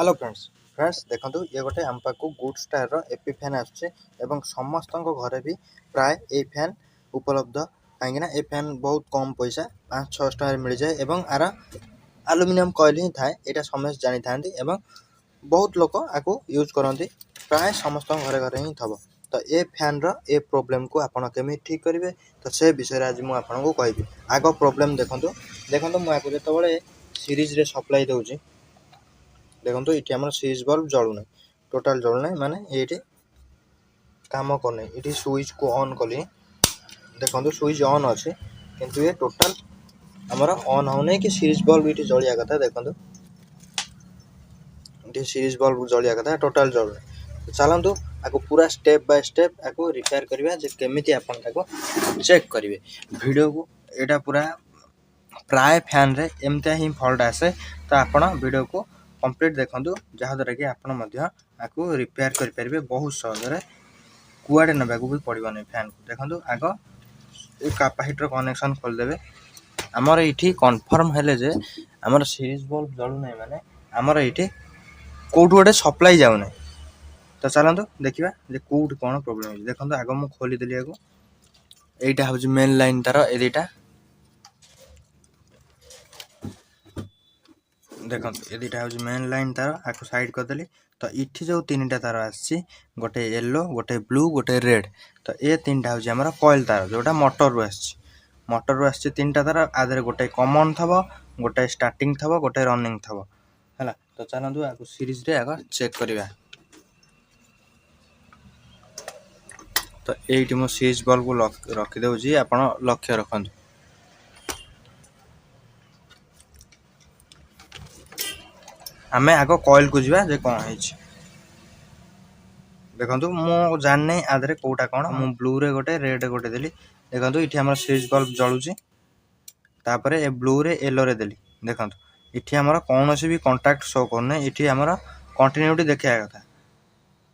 Hello friends देखो ये गोटे आम पाक गुड स्टार एपी फैन आसुचे समस्त घरे भी प्राय ए फैन उपलब्ध कहीं ए फैन बहुत कम पैसा 500-600 टकर मिल जाए आर एल्युमिनियम कॉइल ही थाए यहाँ समस्त जानी था बहुत लोग आपको यूज करती प्राय समस्त घरे घरे ही थब तो ए फैन ए प्रोब्लेम को आपड़ केमी ठीक करेंगे तो से विषय आज मुझे आपको कहबी आग प्रोब्लेम देखो मुझे जो सीरीज रे सप्लाई दूसरी देखो ये आम स्विच बल्ब जलूना टोटाल जलूना माने ये काम करना ये स्विच को ऑन कली देखो स्विच ऑन अच्छे किंतु ये टोटाल आमर ऑन होने कि सीरीज बल्ब ये जलिया कथा देखो ये सीरीज बल्ब जलिया कथा टोटाल जलूना चलतु आपको पूरा स्टेप बाय स्टेप आपको रिपेयर करवा केमी आप चेक करेंगे वीडियो को यहाँ पूरा प्राय फैन रे एमती ही फल्ट आसे तो आपण वीडियो को कंप्लीट देखो जहाँद्वारा कि आपको रिपेयर करेंगे बहुत सहजरे कुआड़े ना भी पड़ो नहीं फैन को देखो आग कैपेसिटर कनेक्शन खोलदेवे आमर ये कन्फर्म हेले जे आमर सीरीज बल्ब जलूना माने आमर ये कौट गोटे सप्लाई जाऊना तो चलतु देखा कौट कौन प्रोब्लेम है देखो आग मुझे खोलीदेली आगे यहाँ हूँ मेन लाइन तार ए दुटा देखो ये दुटा हूँ मेन लाइन तार आपको साइड करदेली तो इठी जो तीन टा तार आसी गोटे येलो गोटे ब्लू गोटे रेड तो ये तीन टा हूँ आम कॉइल तार जोटा मोटर रू आस तीन टा तार आधे गोटे कॉमन थब गोटे स्टार्टिंग थब गोटे रनिंग थब है तो चलतु आपको सीरीज रे आग चेक करवा तो ये मो स्विच बल्ब को रखिदे आप लक्ष्य रखु आम आग कॉइल को जीवा जे कौन है देखो मु जाने आधे कौटा कौन मु ब्लू रे गोटे रेड गोटे देली देखो ये आम स्विच बल्ब जलुची तापर ए ब्लू रे येलो रे देली देखो ये आमर कौन भी कंटाक्ट शो करना ये आमर कंटिन्यूटी देखा कथा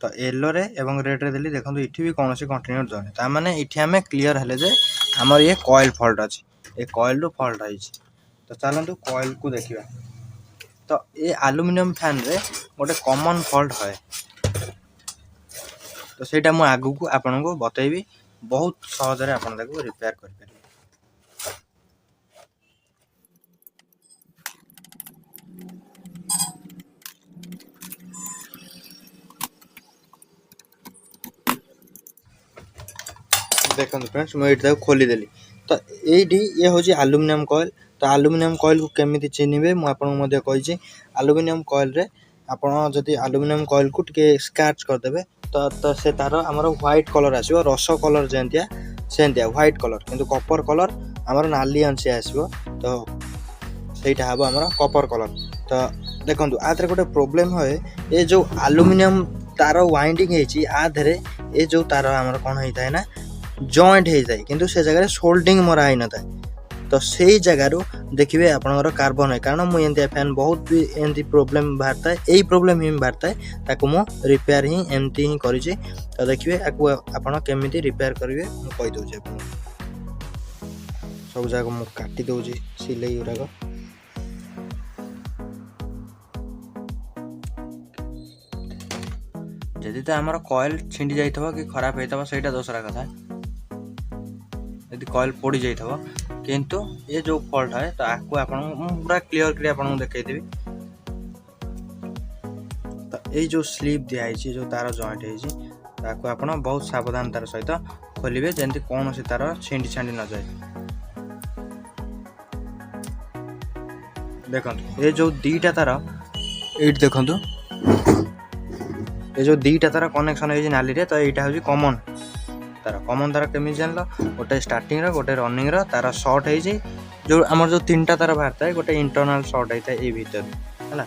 तो येलो रे एवं रेड रे देली देखो ये भी कौन कंटिन्यूटी जाने ता माने ये आम क्लीयर हेले जे आमर ये कॉइल फॉल्ट अच्छी ये कॉइल रू फॉल्ट है तो चलतु कॉइल को देखा तो ये एल्युमिनियम फैन रे गोटे कॉमन फॉल्ट है तो सेटा मु आगु को आपन को बतैबी बहुत सहजरे आपन ताको रिपेयर कर पारे देखो फ्रेंड्स मैं ये खोली देली तो ये हूँ एल्युमिनियम कॉइल तो एल्युमिनियम कॉइल को केमी चिन्हे मुझे कही एल्युमिनियम कॉइल रे आपड़ जदि एल्युमिनियम कॉइल को टिके स्क्रैच करदेवे तो से तार आमर व्हाइट कलर आसो रस कलर जेंतिया सेंतिया व्हाइट कलर किंतु कपर कलर आमर नाली अंशी आसो तो सहीटा हम आमर कपर कलर तो देखो आधे गोटे प्रोब्लेम है ये जो एल्युमिनियम तार वाइंडिंग है आधे ये जो तार आमर कौन होता है ना जॉइंट होता है किंतु से जगह सोल्डिंग मरा ही न था तो से जगार देखिए आपंकर कार्बन है कारण मुझे फैन बहुत भी एमती प्रोब्लेम बाहरता है यही प्रोब्लेम ही बाहरता है ताकू मु रिपेयर ही एमती ही करी तो देखिए आपड़ केमी रिपेयर करेंगे मुझे कहीदे आप सब जगह मुझे काटी दूसरी सिलाई गुराक जदि तो आमर कॉइल छिंडी जाइए कि खराब होता है दूसरा कथा यदि कॉइल पोड़ी जाइए किंतु ये जो फॉल्ट है तो आपको आपन पूरा क्लियर कर आपन देखदेवी तो ये जो स्लीप दिखाई जो तार जॉइंट है आपन बहुत सावधान तार सहित खोलिए जमी कौन से तार छिंडी छांडी न जाए देखो ये जो दीटा तार ये देखो ये जो दीटा तार कनेक्शन है नाली रे तो यहाँ हूँ कॉमन तार केमी जान गोटे स्टार्टिंग गोटे रनिंग तार शॉर्ट है जो आमर जो तीन टा तार बाहरता है गोटे इंटरनल शॉर्ट होता है ये भीतर है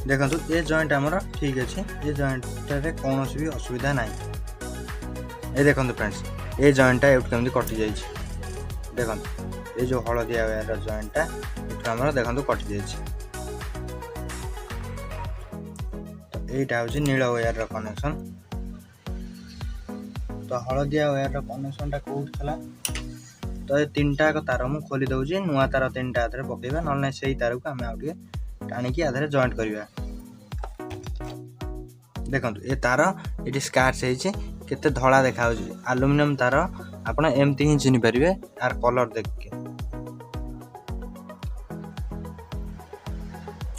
देखो ये जॉइंट आमर ठीक अच्छे ये जॉइंट कौन भी असुविधा ना ये देखो फ्रेंड्स ये जॉइंटा एवं कमी कटि जाइए देखो ये जो हलदिया वायर जॉइंटटा एठू हमर देखंतु कटि जायछि। एटा होछि नीला वायर कनेक्शन। तो हलदिया वायर कनेक्शन टा कोउठ थला तो ये तीनटा तार मु खोली दउछि नुआ तार तीनटा आधरे पकेबा नल नै सेही तार को हम आउटे टाणी की आधरे जॉइंट करबा। देखंतु ए तार एटी स्कार्च हेछि केते धळा देखा होछि एल्युमिनियम तार आपण एमती ही चिनि परिबे आर कलर देख के।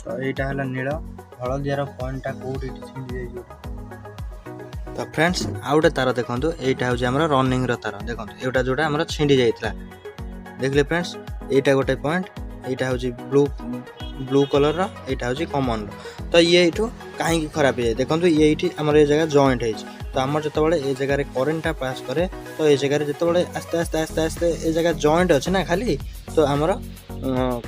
तो एटा हला नीला हलदिया रो पॉइंट टा कोउठी छिंडी जाय। तो फ्रेंड्स आउटे तार देखंतु एटा होछि हमरा रनिंग रो तार देखंतु एटा जोटा हमरा छिंडी जायथला देखले फ्रेंड्स एटा गोटे पॉइंट एटा होछि ब्लू कलर रो एटा होछि कॉमन रो। तो ये इठू काहे की खराब है देखंतु ये इठी हमर ए जगह जॉइंट है तो हमर जते बळे ए जगह रे करंट टा पास करे तो ए जगह रे जते बळे आस्ते आस्ते आस्ते आस्ते ए जगह जॉइंट अछि ना खाली तो हमर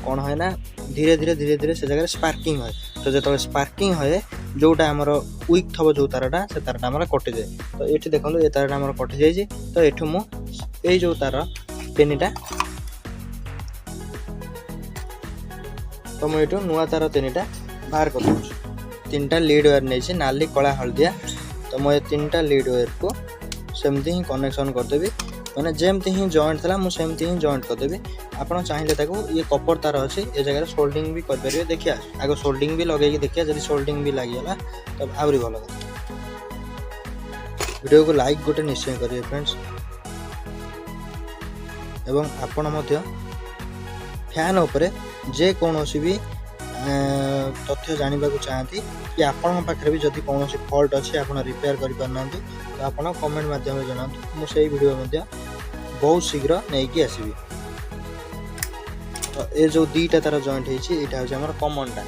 कोन होय ना धीरे धीरे से जगह स्पार्किंग होय। तो जते स्पार्किंग होय जोटा हमर वीक थबो जो तारटा से तारटा हमर कटि जाय। तो एठी देखंतु ए तारटा हमर कटि जाय छी तो एठू मु ए जो तार तीनटा तो मु एठू नुआ तार तीनटा बाहर कर दूँ। तीनटा लीड वायर नहीं नाली कला हलदिया तो मैं तीनटा लीड वायर को सेमती ही कनेक्शन करदेवी मैंने जेमती ही जॉइंट था मुझे सेमती ही जॉइंट करदेवी। आपड़ चाहिए ये कपर तार अच्छी ये जगह सोल्डिंग भी करेंगे देखिए आगे सोल्डिंग भी लगे देखिए जब सोल्डिंग भी लगिगला तब आहरी भल कथा। वीडियो को लाइक गोटे निश्चय करेंगे फ्रेंड्स एवं आपण मध्य फैन उपरे जे कौनसी भी तथ्य जानवा चाहती कि आपण पाखे भी जदि कौन फॉल्ट अच्छी आप रिपेयर करना तो आप कमेंट माध्यम जनातु मुझे वीडियो बहुत शीघ्र नहीं आसबि। तो ये जो दीटा तार जॉइंट है कॉमन टा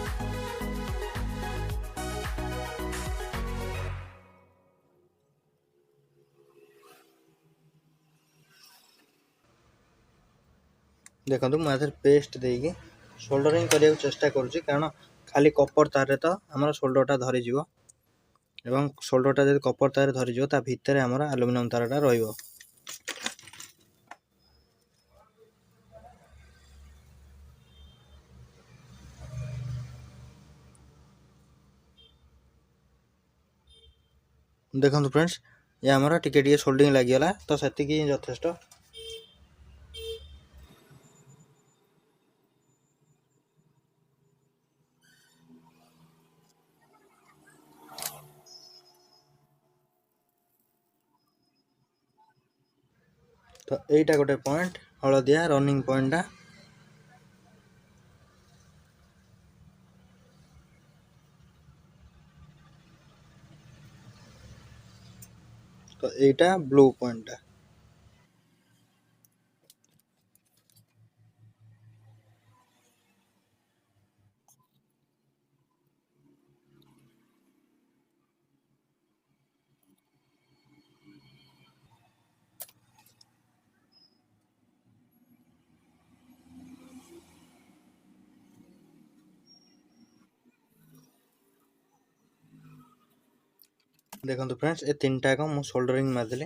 देखो मुझे पेस्ट देगी सोल्डरिंग करने को चेष्टा करुँची कारण खाली कपर तार तो आम सोल्डरटा धरीज एवं सोल्डरटा जब कपर तार धरीज ता भितर आम एल्युमिनियम तारटा रहिबो। देखो फ्रेंड्स ये आमर टिके सोल्डिंग लगिगला तो सेतिकी यथेष्ट। तो यहीटा गोटे पॉइंट हलदिया रनिंग पॉइंटा तो यहीटा ब्लू पॉइंटा देखो फ्रेंड्स ये तीनटा को मु सोल्डरिंग मारदेली।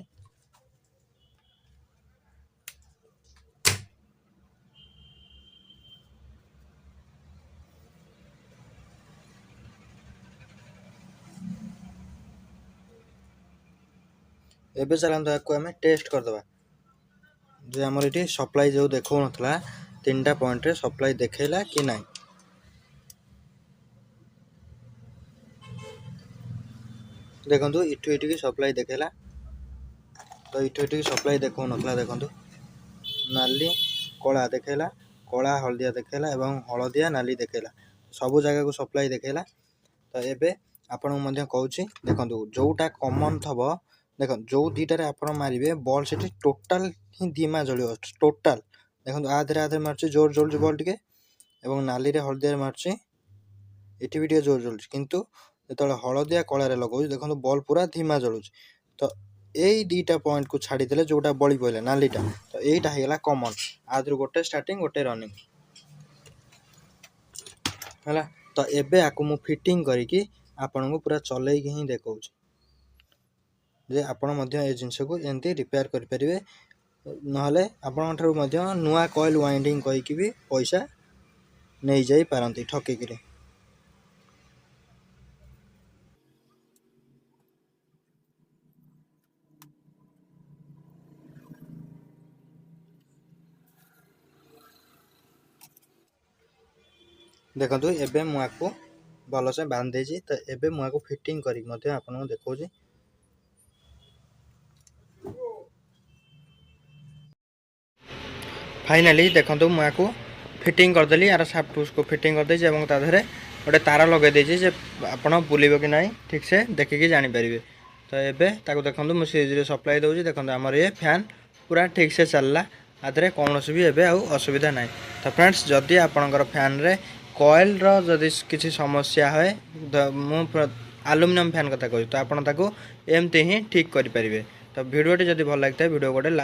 एबे चलते आपको आम टेस्ट करदे जो आमर ये सप्लाई जो देखा ना तीनटा पॉइंट रे सप्लाई देखला कि नहीं। देखो इठू इटिकी सप्लाई देखला तो इठू इटिकी सप्लाई देखा ना देखो नाली कला देखला कला हलदिया देखला एवं हलदिया नाली देखला सबू जगह को सप्लाई देखला। तो एबे आपन कहूँ देखो जोटा कॉमन थब देख जो दीटार आप मारे बॉल से टोटाल ही धीमा जलियो टोटाल देखो आधे आधे मार्च जोर जलुची बॉल टिके एवं नाली रे हलदिया मार्च ये भी टे जोर जलुची किंतु जो हलदिया कलार लगो देखो बॉल पूरा धीमा जलुची। तो यही दीटा पॉइंट को छाड़ी देले जोटा बड़ी पड़े नालीटा तो यहीटा होगा कॉमन आदि गोटे स्टार्टिंग गोटे रनिंग है। तो एबे आको मु फिटिंग करिकी आपन को पूरा चलैकी ही देखौ जे आपण मध्य ए जिंस को एंती रिपेयर करि परिबे नहले आपन ठारू मध्य नुआ कॉइल वाइंडिंग कहीकि भी पैसा नहीं जाई पारंती ठकिकिरे। देखंतु एबे मु आको भल से बांध देछि तो एबे मु आको फिटिंग करी मध्य आपन देखौ छी। फाइनली देखंतु मु आको फिटिंग कर देली यार साफ्ट को फिटिंग कर देछि एवं ता धरे गोटे तार लगे देछि जे आपन बुलिबो कि नाही ठीक से देखि कि जानि परिबे। तो एबे ताको देखंतु मु सीरीज रे सप्लाई दउछि देखंतु हमर ये फैन पूरा ठीक से चलला आदरे कोनोसी भी एबे आउ असुविधा नाही। तो फ्रेंड्स जदि आपनकर फैन रे कॉइल रो जदि किसी समस्या है मु एल्युमिनियम फैन कथा कहू तो आपन ताको एमते ही ठीक करि परिबे। तो वीडियो टी जदि भल लागता है वीडियो गोटे